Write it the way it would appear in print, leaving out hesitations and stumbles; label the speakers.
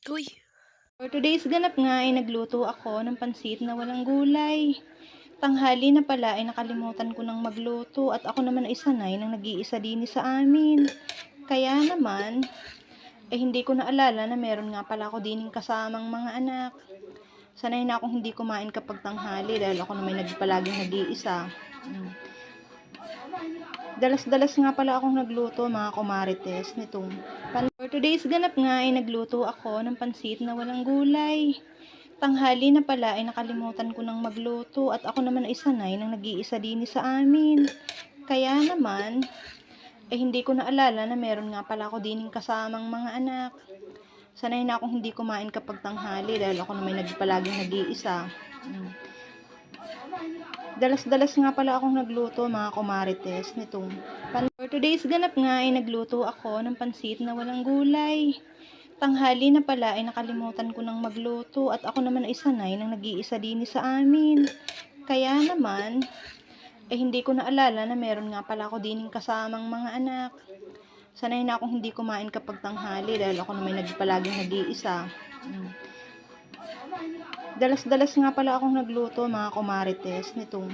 Speaker 1: Uy,
Speaker 2: For today's ganap nga ay nagluto ako ng pansit na walang gulay. Tanghali na pala ay nakalimutan ko ng magluto at ako naman ay sanay ng nag-iisa din sa amin. Kaya naman, hindi ko naalala na meron nga pala ako dining kasamang mga anak. Sanay na akong hindi kumain kapag tanghali dahil ako naman palaging nag-iisa. Mm. Dalas-dalas nga pala akong nagluto mga kumarites nitong For today's ganap nga ay nagluto ako ng pansit na walang gulay. Tanghali na pala ay nakalimutan ko ng magluto at ako naman ay sanay ng nag-iisa din sa amin. Kaya naman, hindi ko naalala na meron nga pala ako dining kasamang mga anak. Sanay na akong hindi kumain kapag tanghali dahil ako naman palaging nag-iisa. Mm. Dalas-dalas nga pala akong nagluto mga kumarites nitong For today's ganap nga ay nagluto ako ng pansit na walang gulay. Tanghali na pala ay nakalimutan ko ng magluto at ako naman ay sanay ng nag-iisa din sa amin. Kaya naman, hindi ko naalala na meron nga pala ako dining kasamang mga anak. Sanay na akong hindi kumain kapag tanghali dahil ako naman palaging nag-iisa. Mm. Dalas-dalas nga pala akong nagluto mga kumarites nitong